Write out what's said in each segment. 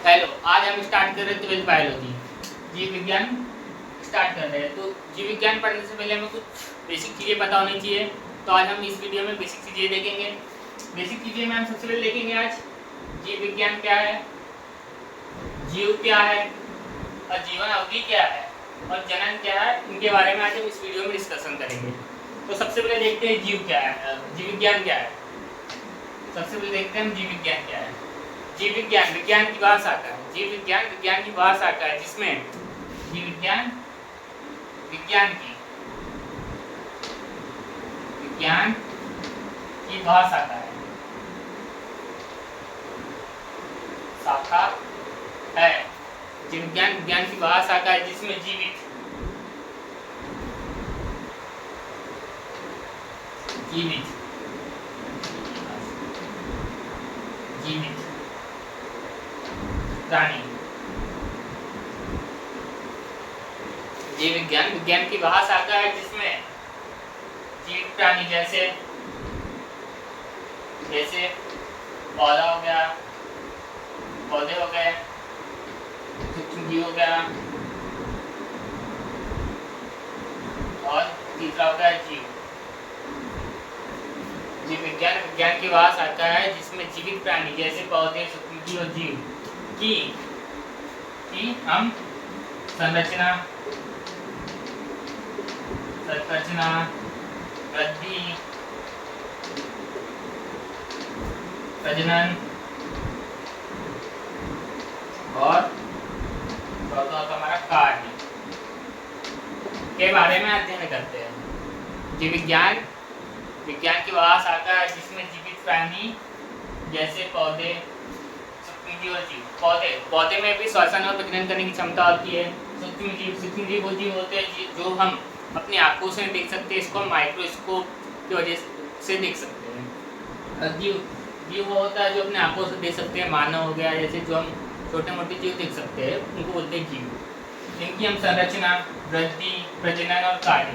Hello, आज हम start कर रहे हैं 12th बायोलॉजी, जीव विज्ञान स्टार्ट कर रहे हैं। तो जीव विज्ञान पढ़ने से पहले हमें कुछ बेसिक चीज़ें पता होनी चाहिए। तो आज हम इस वीडियो में बेसिक चीज़ें देखेंगे। बेसिक चीज़ें में हम सबसे पहले देखेंगे आज जीव विज्ञान क्या है, जीव क्या है और जीवन अवधि क्या है और जनन क्या है, इनके बारे में आज हम इस वीडियो में डिस्कशन करेंगे। तो सबसे पहले देखते हैं जीव क्या है, जीव विज्ञान क्या है। सबसे पहले देखते हैं हम जीव विज्ञान क्या है। जीव विज्ञान विज्ञान की भाषा का है, जीव विज्ञान विज्ञान की भाषा का है, जिसमें जीव विज्ञान विज्ञान की भाषा का है, शाखा है। जीव विज्ञान विज्ञान की भाषा का है, जिसमें जीवित जीवित जीवित प्राणी, जीव विज्ञान विज्ञान की भाषा का है, जिसमें जीवित प्राणी जैसे जैसे पौधा हो गया, पौधे हो गए, सूक्ष्म जीव हो गया और तीसरा हो गया जीव। जीव विज्ञान विज्ञान की भाषा आता है, जिसमें जीवित प्राणी जैसे पौधे, सूक्ष्मजीव और जीव की हम संरचना, वृद्धि, प्रजनन और चौथा हमारा कार्य के बारे में अध्ययन करते हैं। जीव विज्ञान विज्ञान की भाषा आता है, जिसमें जीवित प्राणी जैसे पौधे, सूक्ष्मजीव और जीव। पौधे में भी श्वसन और प्रजनन करने की क्षमता होती है। सूक्ष्मजीव वो जीव होते हैं जो हम अपनी आंखों से देख सकते हैं, इसको हम माइक्रोस्कोप की वजह से देख सकते हैं। जीव वो होता है जो अपने आंखों से देख सकते हैं, मानव हो गया, जैसे जो हम छोटे मोटे जीव देख सकते हैं उनको बोलते हैं जीव। इनकी हम संरचना, वृद्धि, प्रजनन और कार्य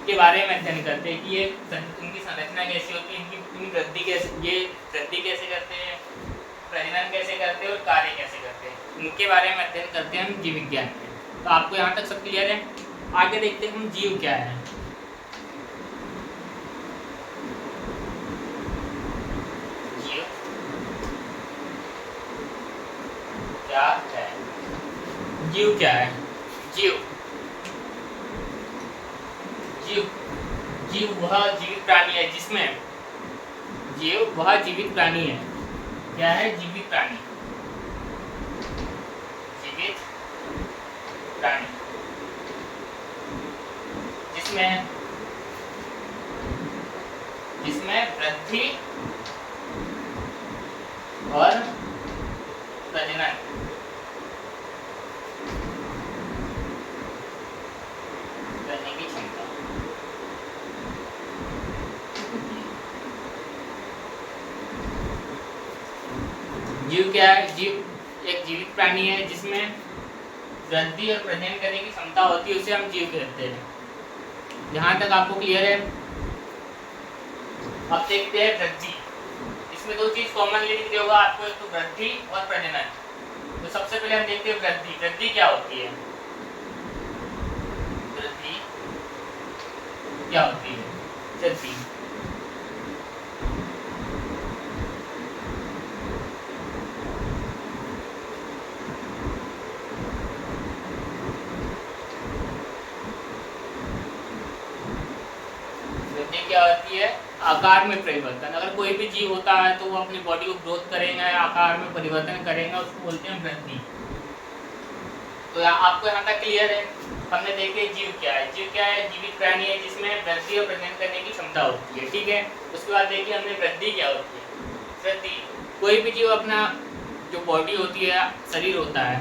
के बारे में अध्ययन करते हैं कि ये इनकी संरचना कैसी होती है, इनकी वृद्धि कैसे करते हैं, प्रजनन कैसे करते हैं और कार्य कैसे करते हैं, इनके बारे में अध्ययन करते हैं हम जीव विज्ञान में। तो आपको यहाँ तक सब क्लियर है। आगे देखते हैं हम जीव क्या है। जीव क्या है? जीव क्या है? जीव वह जीवित प्राणी है, जिसमें जीव वह जीवित प्राणी है। क्या है? जीवित प्राणी, जीवित प्राणी जिसमें वृद्धि और प्रजनन करने की क्षमता। जीव क्या है? जीव एक जीवित प्राणी है, जिसमें वृद्धि और प्रजनन करने की क्षमता होती है, उसे हम जीव कहते हैं। यहाँ तक आपको क्लियर है। अब देखते हैं वृद्धि। इसमें दो चीज कॉमनली दिख रही होगा आपको, एक तो वृद्धि और प्रजनन। तो सबसे पहले हम देखते हैं वृद्धि। वृद्धि क्या होती है? वृद्धि क्या होती है? वृद्धि क्या होती है? आकार में परिवर्तन। अगर कोई भी जीव होता है तो वो अपनी बॉडी को ग्रोथ करेगा, आकार में परिवर्तन करेगा, उसको बोलते हैं वृद्धि। तो आपको यहाँ तक क्लियर है। हमने देखे जीव क्या है। जीव क्या है? जीवित प्राणी है, जिसमें वृद्धि और प्रजनन करने की क्षमता होती है। ठीक है। उसके बाद देखिए हमने वृद्धि क्या होती है। वृद्धि कोई भी जीव अपना जो बॉडी होती है, शरीर होता है,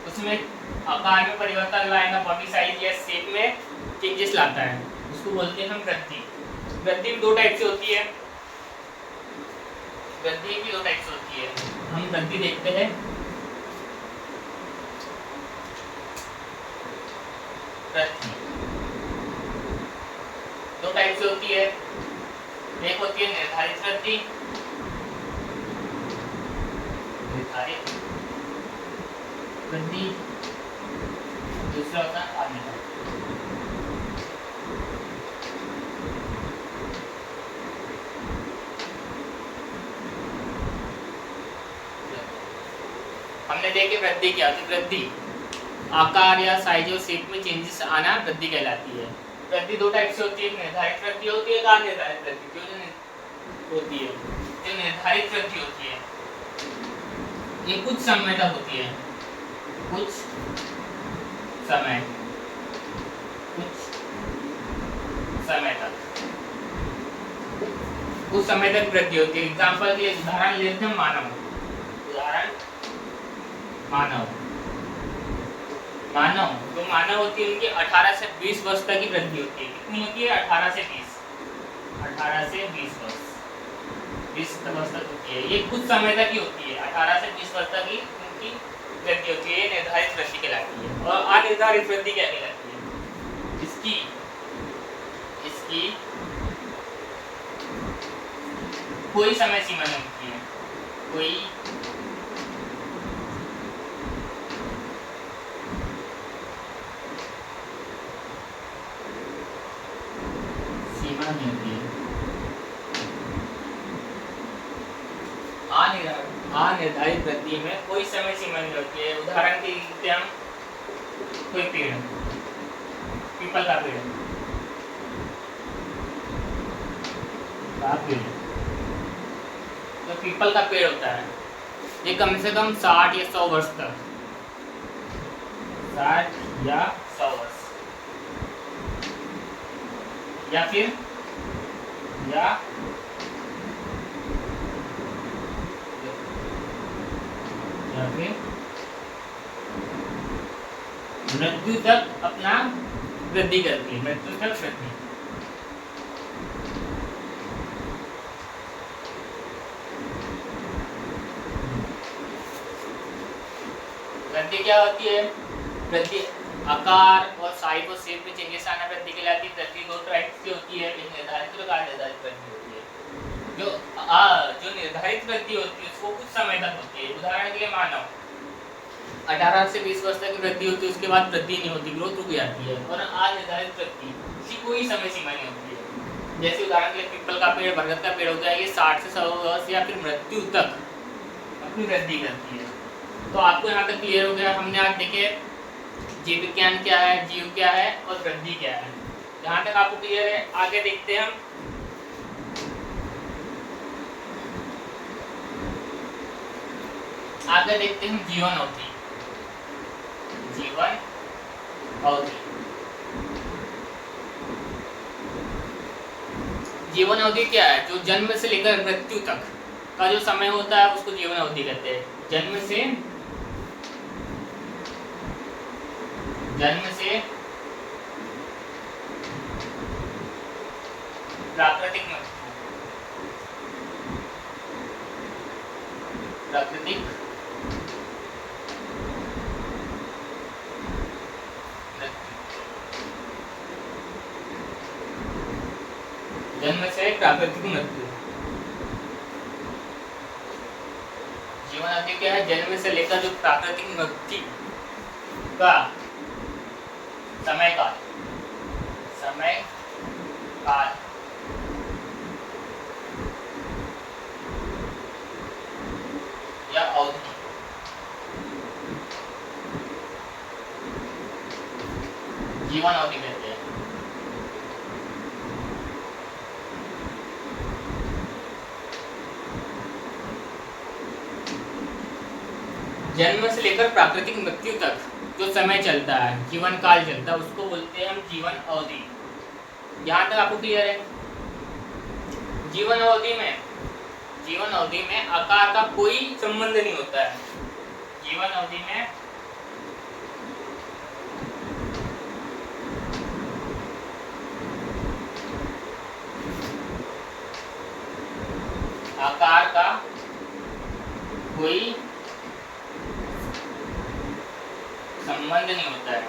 उसमें आकार में परिवर्तन लाएगा, बॉडी साइज या शेप में चेंजेस लाता है, उसको बोलते हैं हम वृद्धि। वृद्धि भी दो टाइप से होती है। हम वृद्धि देखते हैं। वृद्धि दो टाइप से होती है। एक होती है निर्धारित वृद्धि, निर्धारित वृद्धि, दूसरा होता है अन्यथा। हमने देखे वृद्धि क्या होती है। वृद्धि आकार या साइज और शेप में चेंजेस आना वृद्धि कहलाती है। वृद्धि दो टाइप से होती है, निर्धारित वृद्धि होती है, अनिर्धारित वृद्धि होती है। जो निर्धारित वृद्धि होती है ये कुछ समय तक होती है, कुछ समय तक वृद्धि होती है। एग्जाम्पल के उदाहरण लेते हैं मानव। जो मानव होती है उनकी 18 से 20 वर्ष तक की वृद्धि होती है। कितनी होती है? 18 से 20 वर्ष, 20 वर्ष तक होती है। ये कुछ समय तक ही होती है, 18 से 20 वर्ष तक ही उनकी वृद्धि होती है। निर्धारित वृद्धि कहलाती है। और अनिर्धारित वृद्धि क्या कहलाती है? इसकी कोई समय सीमा नहीं होती है, कोई सीमा नहीं होती है। अनिर्धारित वृद्धि में कोई समय सीमा नहीं होती है। उदाहरण के लिए हम कोई पेड़, पीपल का पेड़, तो पीपल का पेड़ होता है ये कम से कम 60 या 100 वर्ष तक, 60 या 100 वर्ष, या फिर मृत्यु तक अपना वृद्धि करती है। मृत्यु तक वृद्धि। वृद्धि क्या होती है? वृद्धि आकार और साइज और शेप में चेंजेस आना वृद्धि कहलाती है। वृद्धि दो टाइप की होती है, एक निर्धारित और अनिर्धारित वृद्धि होती है। जो निर्धारित वृद्धि होती है उसको कुछ समय तक होती है। उदाहरण के लिए मानव 18 से 20 वर्ष तक की वृद्धि होती है, उसके बाद वृद्धि नहीं होती, ग्रोथ रुक जाती है। और अनिर्धारित वृद्धि इसकी कोई समय सीमा नहीं होती है। जैसे उदाहरण के लिए पीपल का पेड़, बरगद का पेड़ हो गया, ये 60 से 100 वर्ष या फिर मृत्यु तक अपनी वृद्धि करती है। तो आपको यहाँ तक क्लियर हो गया। हमने आज देखे जीव विज्ञान क्या है, जीव क्या है और वृद्धि क्या है। जहाँ तक आपको क्लियर है, आगे देखते हैं हम जीवन अवधि। जीवन अवधि क्या है? जो जन्म से लेकर मृत्यु तक का जो समय होता है उसको जीवन अवधि कहते हैं। जन्म से प्राकृतिक मृत्यु। जीवन अवधि क्या है? जन्म से लेकर जो प्राकृतिक मृत्यु का समय काल या अवधि। जीवन अवधि कहते हैं। जन्म से लेकर प्राकृतिक मृत्यु तक जो समय चलता है, जीवन काल चलता है, उसको बोलते हैं हम जीवन अवधि। यहाँ तक आपको क्लियर है? जीवन अवधि में आकार का कोई संबंध नहीं होता है। जीवन अवधि में आकार का कोई संबंध नहीं होता है।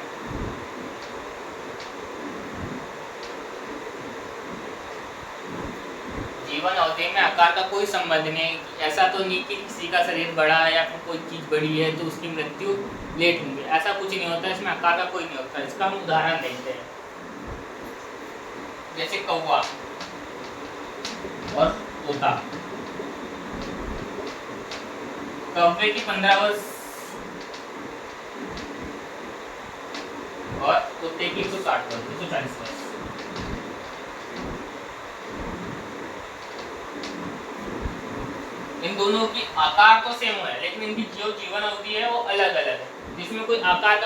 जीवन अवधि में आकार का कोई संबंध नहीं। ऐसा तो नहीं कि किसी का शरीर बड़ा है या फिर कोई चीज बड़ी है तो उसकी मृत्यु लेट होंगी, ऐसा कुछ नहीं होता, इसमें आकार का कोई नहीं होता। इसका हम उदाहरण देखते हैं, जैसे कौवा और तोता। कौवे की 15 वर्ष और कुत्ते की 160 वर्ष, 140 वर्ष। इन दोनों की आकार तो सेम है, लेकिन इनकी जो जीवन अवधि है वो अलग अलग है, जिसमें कोई आकार का